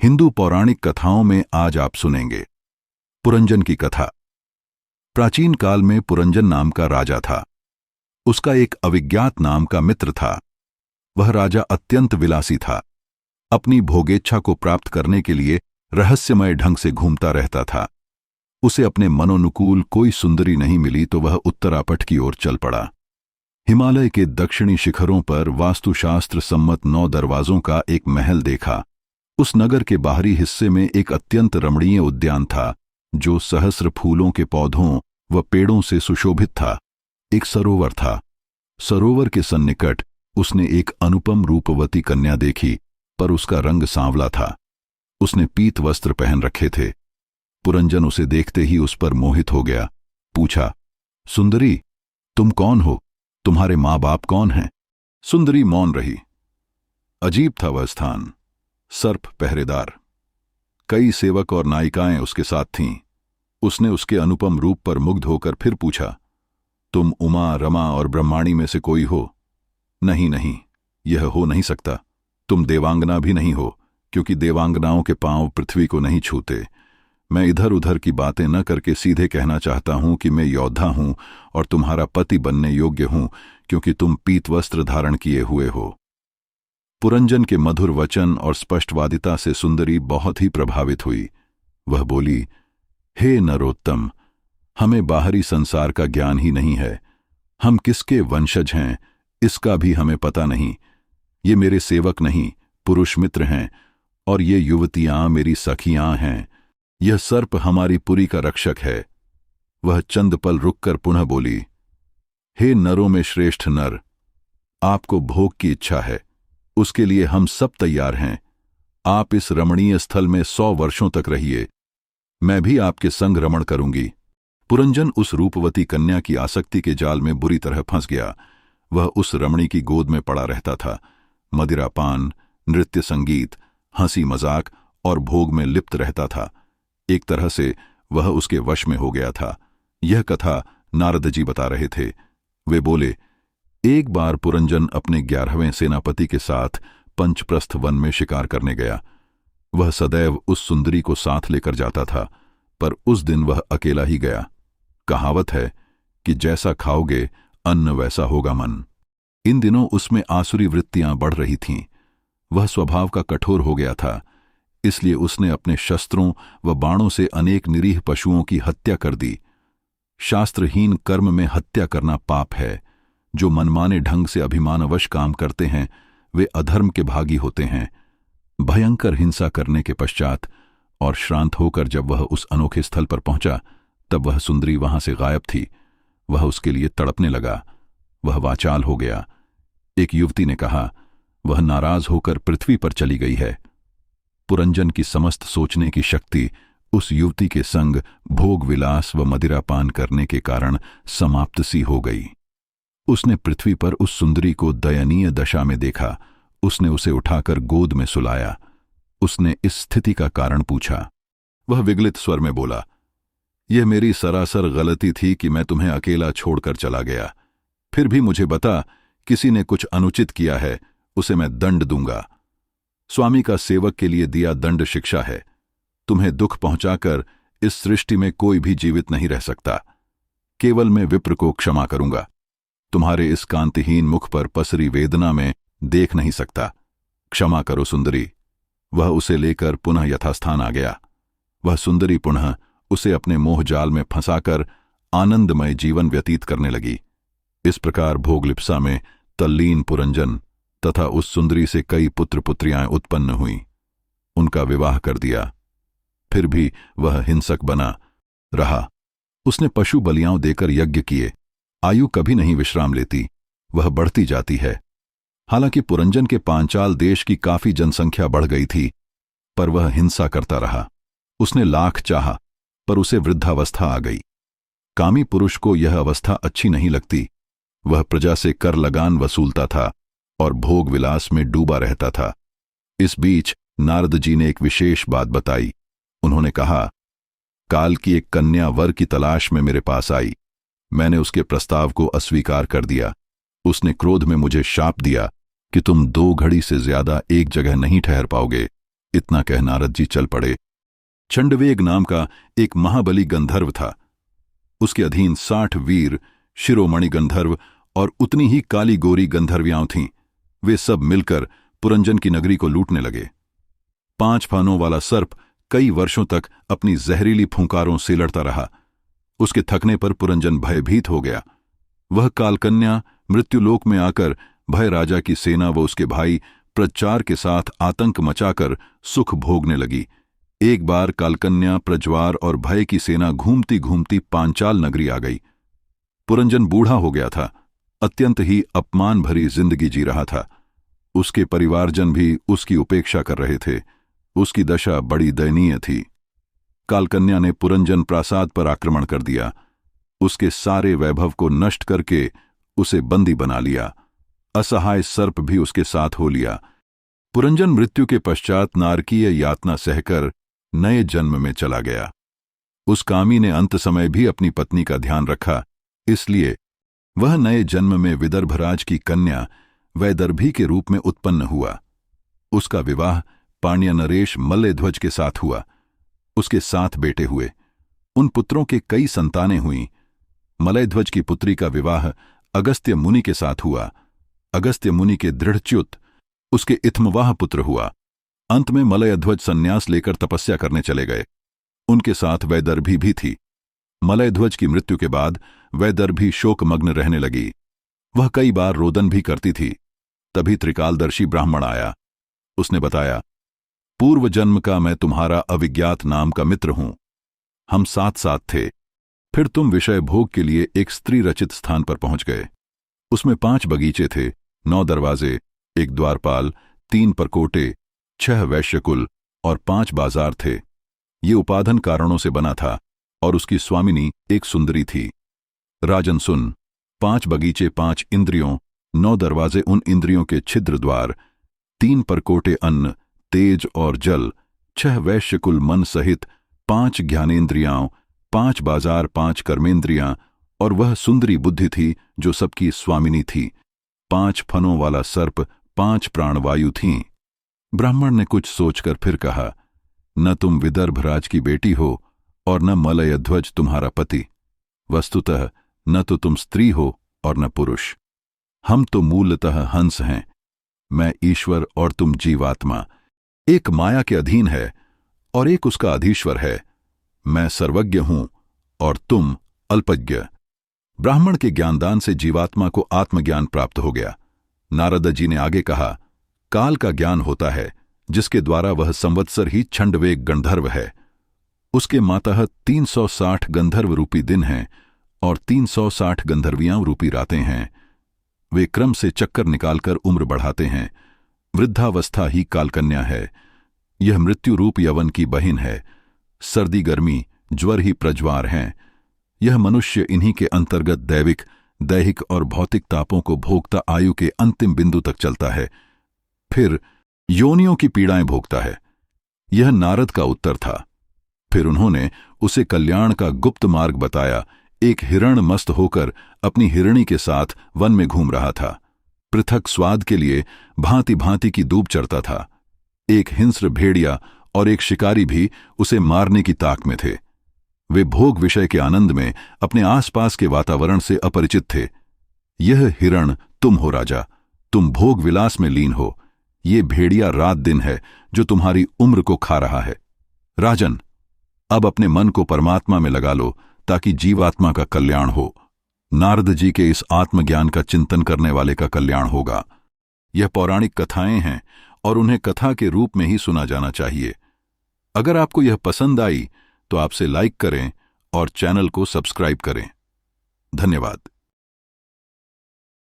हिंदू पौराणिक कथाओं में आज आप सुनेंगे पुरंजन की कथा। प्राचीन काल में पुरंजन नाम का राजा था। उसका एक अविज्ञात नाम का मित्र था। वह राजा अत्यंत विलासी था। अपनी भोगेच्छा को प्राप्त करने के लिए रहस्यमय ढंग से घूमता रहता था। उसे अपने मनोनुकूल कोई सुंदरी नहीं मिली तो वह उत्तरापट की ओर चल पड़ा। हिमालय के दक्षिणी शिखरों पर वास्तुशास्त्र सम्मत 9 दरवाजों का एक महल देखा। उस नगर के बाहरी हिस्से में एक अत्यंत रमणीय उद्यान था जो सहस्र फूलों के पौधों व पेड़ों से सुशोभित था। एक सरोवर था। सरोवर के सन्निकट उसने एक अनुपम रूपवती कन्या देखी, पर उसका रंग सांवला था। उसने पीत वस्त्र पहन रखे थे। पुरंजन उसे देखते ही उस पर मोहित हो गया। पूछा, सुंदरी, तुम कौन हो? तुम्हारे माँ बाप कौन हैं? सुंदरी मौन रही। अजीब था वह स्थान। सर्प पहरेदार, कई सेवक और नायिकाएं उसके साथ थीं। उसने उसके अनुपम रूप पर मुग्ध होकर फिर पूछा, तुम उमा, रमा और ब्रह्माणी में से कोई हो? नहीं नहीं, यह हो नहीं सकता। तुम देवांगना भी नहीं हो, क्योंकि देवांगनाओं के पांव पृथ्वी को नहीं छूते। मैं इधर उधर की बातें न करके सीधे कहना चाहता हूं कि मैं योद्धा हूं और तुम्हारा पति बनने योग्य हूं, क्योंकि तुम पीत वस्त्र धारण किए हुए हो। पुरंजन के मधुर वचन और स्पष्टवादिता से सुंदरी बहुत ही प्रभावित हुई। वह बोली, हे नरोत्तम, हमें बाहरी संसार का ज्ञान ही नहीं है। हम किसके वंशज हैं इसका भी हमें पता नहीं। ये मेरे सेवक नहीं, पुरुष मित्र हैं, और ये युवतियां मेरी सखियां हैं। यह सर्प हमारी पुरी का रक्षक है। वह चंद पल रुककर पुनः बोली, हे नरों में श्रेष्ठ नर, आपको भोग की इच्छा है, उसके लिए हम सब तैयार हैं। आप इस रमणीय स्थल में 100 वर्षों तक रहिए। मैं भी आपके संग रमण करूंगी। पुरंजन उस रूपवती कन्या की आसक्ति के जाल में बुरी तरह फंस गया। वह उस रमणी की गोद में पड़ा रहता था। मदिरापान, नृत्य, संगीत, हंसी मजाक और भोग में लिप्त रहता था। एक तरह से वह उसके वश में हो गया था। यह कथा नारद जी बता रहे थे। वे बोले, एक बार पुरंजन अपने 11वें सेनापति के साथ पंचप्रस्थ वन में शिकार करने गया। वह सदैव उस सुंदरी को साथ लेकर जाता था, पर उस दिन वह अकेला ही गया। कहावत है कि जैसा खाओगे अन्न वैसा होगा मन। इन दिनों उसमें आसुरी वृत्तियां बढ़ रही थीं। वह स्वभाव का कठोर हो गया था। इसलिए उसने अपने शस्त्रों व बाणों से अनेक निरीह पशुओं की हत्या कर दी। शास्त्रहीन कर्म में हत्या करना पाप है। जो मनमाने ढंग से अभिमानवश काम करते हैं वे अधर्म के भागी होते हैं। भयंकर हिंसा करने के पश्चात और श्रांत होकर जब वह उस अनोखे स्थल पर पहुंचा, तब वह सुंदरी वहां से गायब थी। वह उसके लिए तड़पने लगा। वह वाचाल हो गया। एक युवती ने कहा, वह नाराज होकर पृथ्वी पर चली गई है। पुरंजन की समस्त सोचने की शक्ति उस युवती के संग भोग विलास व मदिरापान करने के कारण समाप्त सी हो गई। उसने पृथ्वी पर उस सुंदरी को दयनीय दशा में देखा। उसने उसे उठाकर गोद में सुलाया। उसने इस स्थिति का कारण पूछा। वह विगलित स्वर में बोला, यह मेरी सरासर गलती थी कि मैं तुम्हें अकेला छोड़कर चला गया। फिर भी मुझे बता, किसी ने कुछ अनुचित किया है, उसे मैं दंड दूंगा। स्वामी का सेवक के लिए दिया दंड शिक्षा है। तुम्हें दुख पहुंचाकर इस सृष्टि में कोई भी जीवित नहीं रह सकता। केवल मैं विप्र को क्षमा करूंगा। तुम्हारे इस कांतिहीन मुख पर पसरी वेदना में देख नहीं सकता। क्षमा करो सुंदरी। वह उसे लेकर पुनः यथास्थान आ गया। वह सुंदरी पुनः उसे अपने मोह जाल में फंसाकर आनंदमय जीवन व्यतीत करने लगी। इस प्रकार भोगलिप्सा में तल्लीन पुरंजन तथा उस सुंदरी से कई पुत्र पुत्रियां उत्पन्न हुईं। उनका विवाह कर दिया। फिर भी वह हिंसक बना रहा। उसने पशु बलियां देकर यज्ञ किए। आयु कभी नहीं विश्राम लेती, वह बढ़ती जाती है। हालांकि पुरंजन के पांचाल देश की काफी जनसंख्या बढ़ गई थी, पर वह हिंसा करता रहा। उसने लाख चाहा, पर उसे वृद्धावस्था आ गई। कामी पुरुष को यह अवस्था अच्छी नहीं लगती। वह प्रजा से कर लगान वसूलता था और भोग विलास में डूबा रहता था। इस बीच नारद जी ने एक विशेष बात बताई। उन्होंने कहा, काल की एक कन्या वर की तलाश में मेरे पास आई। मैंने उसके प्रस्ताव को अस्वीकार कर दिया। उसने क्रोध में मुझे शाप दिया कि तुम 2 घड़ी से ज्यादा एक जगह नहीं ठहर पाओगे। इतना कह नारद जी चल पड़े। चंडवेग नाम का एक महाबली गंधर्व था। उसके अधीन 60 वीर शिरोमणि गंधर्व और उतनी ही काली गोरी गंधर्वियां थीं। वे सब मिलकर पुरंजन की नगरी को लूटने लगे। 5 फानों वाला सर्प कई वर्षों तक अपनी जहरीली फूंकारों से लड़ता रहा। उसके थकने पर पुरंजन भयभीत हो गया। वह कालकन्या मृत्युलोक में आकर भय राजा की सेना व उसके भाई प्रज्वार के साथ आतंक मचाकर सुख भोगने लगी। एक बार कालकन्या प्रज्वार और भय की सेना घूमती घूमती पांचाल नगरी आ गई। पुरंजन बूढ़ा हो गया था, अत्यंत ही अपमान भरी जिंदगी जी रहा था। उसके परिवारजन भी उसकी उपेक्षा कर रहे थे। उसकी दशा बड़ी दयनीय थी। कालकन्या ने पुरंजन प्रासाद पर आक्रमण कर दिया। उसके सारे वैभव को नष्ट करके उसे बंदी बना लिया। असहाय सर्प भी उसके साथ हो लिया। पुरंजन मृत्यु के पश्चात नारकीय यातना सहकर नए जन्म में चला गया। उस कामी ने अंत समय भी अपनी पत्नी का ध्यान रखा, इसलिए वह नए जन्म में विदर्भराज की कन्या वैदर्भी के रूप में उत्पन्न हुआ। उसका विवाह पाण्य नरेश मल्लध्वज के साथ हुआ। उसके 7 बेटे हुए। उन पुत्रों के कई संतानें हुईं। मलयध्वज की पुत्री का विवाह अगस्त्य मुनि के साथ हुआ। अगस्त्य मुनि के दृढ़च्युत उसके इत्मवाह पुत्र हुआ। अंत में मलयध्वज संन्यास लेकर तपस्या करने चले गए। उनके साथ वैदर्भी भी थी। मलयध्वज की मृत्यु के बाद वैदर्भी शोकमग्न रहने लगी। वह कई बार रोदन भी करती थी। तभी त्रिकालदर्शी ब्राह्मण आया। उसने बताया, पूर्व जन्म का मैं तुम्हारा अविज्ञात नाम का मित्र हूं। हम साथ साथ थे। फिर तुम विषय भोग के लिए एक स्त्री रचित स्थान पर पहुंच गए। उसमें 5 बगीचे थे, 9 दरवाजे, 1 द्वारपाल, 3 परकोटे, 6 वैश्यकुल और 5 बाजार थे। ये उपाधन कारणों से बना था और उसकी स्वामिनी एक सुंदरी थी। राजन सुन, 5 बगीचे 5 इंद्रियों, 9 दरवाजे उन इंद्रियों के छिद्र द्वार, 3 परकोटे अन्न, तेज और जल, 6 वैश्यकुल मन सहित 5 ज्ञानेन्द्रियां, 5 बाजार 5 कर्मेंद्रियां और वह सुंदरी बुद्धि थी जो सबकी स्वामिनी थी। 5 फनों वाला सर्प 5 प्राणवायु थीं। ब्राह्मण ने कुछ सोचकर फिर कहा, न तुम विदर्भराज की बेटी हो और न मलयध्वज तुम्हारा पति। वस्तुतः न तो तुम स्त्री हो और न पुरुष। हम तो मूलतः हंस हैं। मैं ईश्वर और तुम जीवात्मा। एक माया के अधीन है और एक उसका अधीश्वर है। मैं सर्वज्ञ हूं और तुम अल्पज्ञ। ब्राह्मण के ज्ञानदान से जीवात्मा को आत्मज्ञान प्राप्त हो गया। नारद जी ने आगे कहा, काल का ज्ञान होता है जिसके द्वारा वह संवत्सर ही छंडवेग गंधर्व है। उसके मातहत 360 गंधर्व रूपी दिन हैं और 360 गंधर्वियां रूपी रातें हैं। वे क्रम से चक्कर निकालकर उम्र बढ़ाते हैं। वृद्धावस्था ही कालकन्या है। यह मृत्यु रूप यवन की बहिन है। सर्दी गर्मी ज्वर ही प्रज्वार हैं। यह मनुष्य इन्हीं के अंतर्गत दैविक, दैहिक और भौतिक तापों को भोगता आयु के अंतिम बिंदु तक चलता है, फिर योनियों की पीड़ाएं भोगता है। यह नारद का उत्तर था। फिर उन्होंने उसे कल्याण का गुप्त मार्ग बताया। एक हिरण मस्त होकर अपनी हिरणी के साथ वन में घूम रहा था। पृथक स्वाद के लिए भांति भांति की दूब चरता था। एक हिंस्र भेड़िया और एक शिकारी भी उसे मारने की ताक में थे। वे भोग विषय के आनंद में अपने आसपास के वातावरण से अपरिचित थे। यह हिरण तुम हो राजा, तुम भोग विलास में लीन हो। ये भेड़िया रात दिन है जो तुम्हारी उम्र को खा रहा है। राजन, अब अपने मन को परमात्मा में लगा लो ताकि जीवात्मा का कल्याण हो। नारद जी के इस आत्मज्ञान का चिंतन करने वाले का कल्याण होगा। यह पौराणिक कथाएं हैं और उन्हें कथा के रूप में ही सुना जाना चाहिए। अगर आपको यह पसंद आई तो आपसे लाइक करें और चैनल को सब्सक्राइब करें। धन्यवाद।